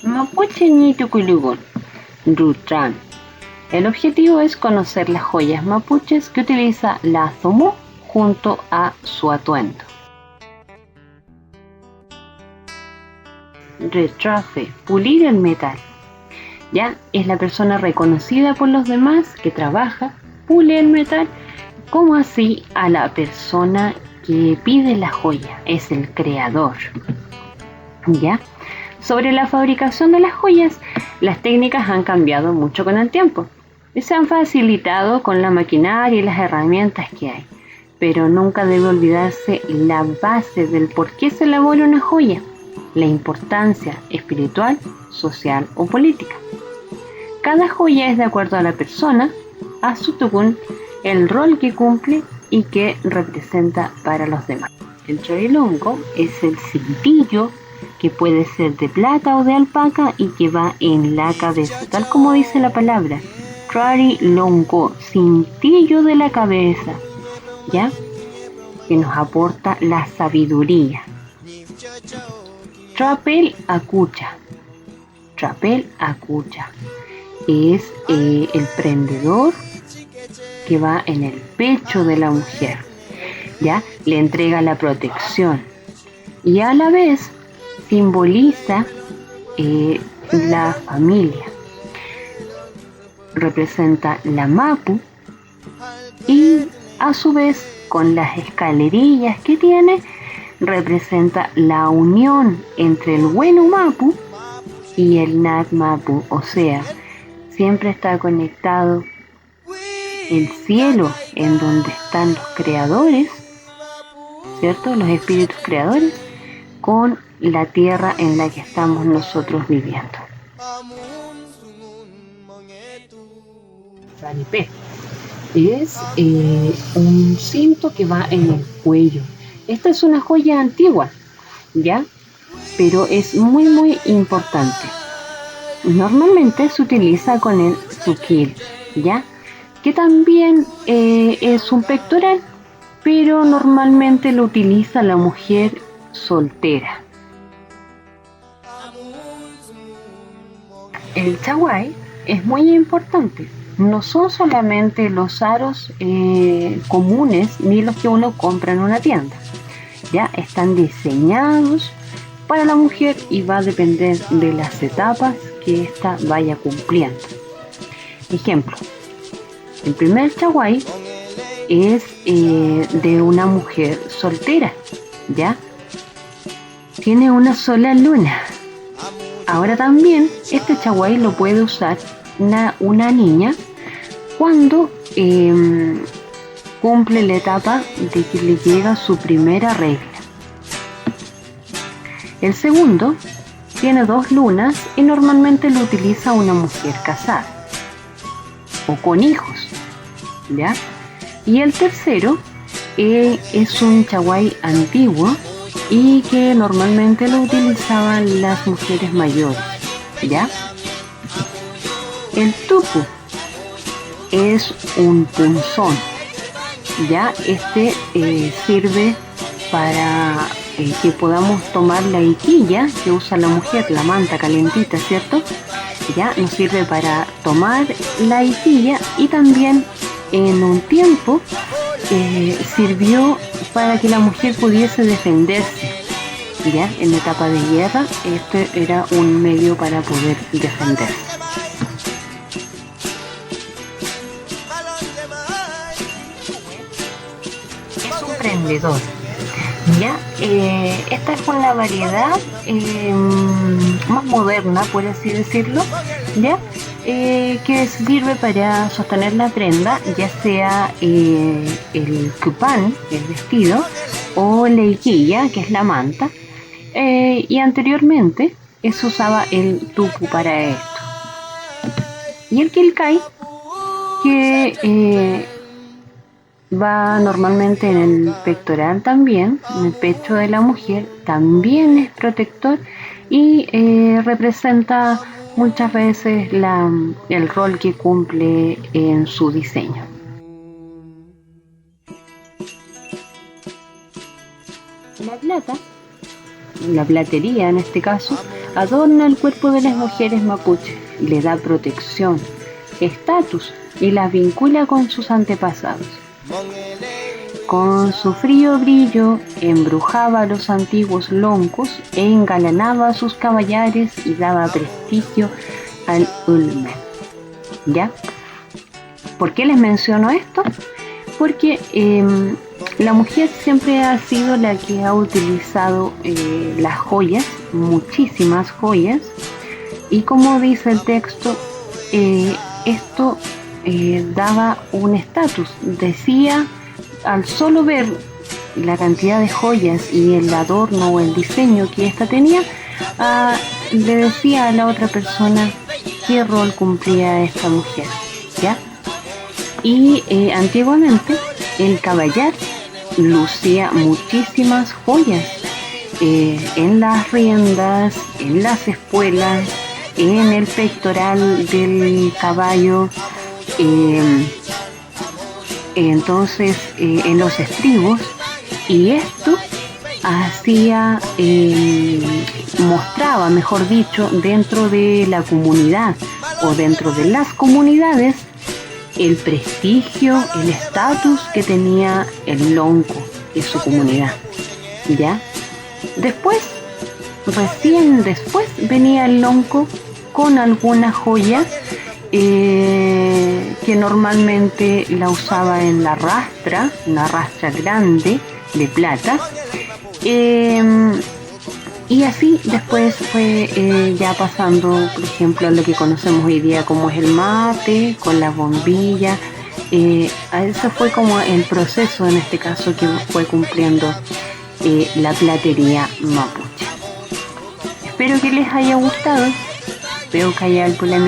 Mapuche ni Tuculugol, Rutran. El objetivo es conocer las joyas mapuches que utiliza la Azomú junto a su atuendo. Retrafe, pulir el metal. Ya es la persona reconocida por los demás que trabaja, pule el metal, como así a la persona que pide la joya, es el creador. ¿Ya? Sobre la fabricación de las joyas, las técnicas han cambiado mucho con el tiempo y se han facilitado con la maquinaria y las herramientas que hay, pero nunca debe olvidarse la base del por qué se elabora una joya, la importancia espiritual, social o política. Cada joya es de acuerdo a la persona, a su tucún, el rol que cumple y que representa para los demás. El chorilongo es el cintillo que puede ser de plata o de alpaca y que va en la cabeza, tal como dice la palabra, chorilongo, cintillo de la cabeza, ¿ya? Que nos aporta la sabiduría. Trapel acucha, es el prendedor que va en el pecho de la mujer, ¿ya? Le entrega la protección y a la vez simboliza la familia. Representa la mapu y a su vez con las escalerillas que tiene representa la unión entre el Wenu Mapu y el Nat Mapu, o sea, siempre está conectado el cielo en donde están los creadores, ¿cierto? Los espíritus creadores, con la tierra en la que estamos nosotros viviendo. Saripé es un cinto que va en el cuello. Esta es una joya antigua, ¿ya? Pero es muy importante. Normalmente se utiliza con el suquil, ¿ya? Que también es un pectoral, pero normalmente lo utiliza la mujer soltera. El chaguay es muy importante. No son solamente los aros comunes ni los que uno compra en una tienda. Ya están diseñados para la mujer y va a depender de las etapas que ésta vaya cumpliendo. Ejemplo, el primer chaguay es de una mujer soltera, ¿ya? Tiene una sola luna. Ahora también este chaguay lo puede usar una niña cuando cumple la etapa de que le llega su primera regla. El segundo tiene 2 lunas y normalmente lo utiliza una mujer casada o con hijos, ¿ya? Y el tercero es un chaguay antiguo y que normalmente lo utilizaban las mujeres mayores, ¿ya? El tupu es un punzón, ¿ya? Este sirve para que podamos tomar la iquilla que usa la mujer, la manta calentita, ¿cierto? Ya nos sirve para tomar la iquilla y también en un tiempo sirvió para que la mujer pudiese defenderse, ¿ya? En la etapa de guerra este era un medio para poder defenderse. Es un prendedor, ¿ya? Esta es una variedad más moderna, por así decirlo, ¿ya? Que sirve para sostener la prenda, ya sea el cupán, el vestido, o la iquilla, que es la manta, y anteriormente se usaba el tupu para esto. Y el quilcay, que va normalmente en el pectoral también, en el pecho de la mujer, también es protector y representa muchas veces el rol que cumple en su diseño. La plata, la platería en este caso, adorna el cuerpo de las mujeres mapuches, le da protección, estatus y las vincula con sus antepasados. Con su frío brillo embrujaba a los antiguos loncos e engalanaba a sus caballares y daba prestigio al ulmen. ¿Ya? ¿Por qué les menciono esto? Porque la mujer siempre ha sido la que ha utilizado las joyas, muchísimas joyas, y como dice el texto, esto daba un estatus. Decía, al solo ver la cantidad de joyas y el adorno o el diseño que ésta tenía, le decía a la otra persona qué rol cumplía esta mujer, ¿ya? Y antiguamente el caballar lucía muchísimas joyas en las riendas, en las espuelas, en el pectoral del caballo, entonces en los estribos, y esto hacía, mostraba, mejor dicho, dentro de la comunidad o dentro de las comunidades, el prestigio, el estatus que tenía el lonco de su comunidad, ¿ya? Después, recién después venía el lonco con alguna joya que normalmente la usaba en la rastra, una rastra grande de plata, y así después fue ya pasando, por ejemplo, a lo que conocemos hoy día como es el mate, con la bombilla. Ese fue como el proceso en este caso que fue cumpliendo la platería mapuche. Espero que les haya gustado. Veo que hay algo la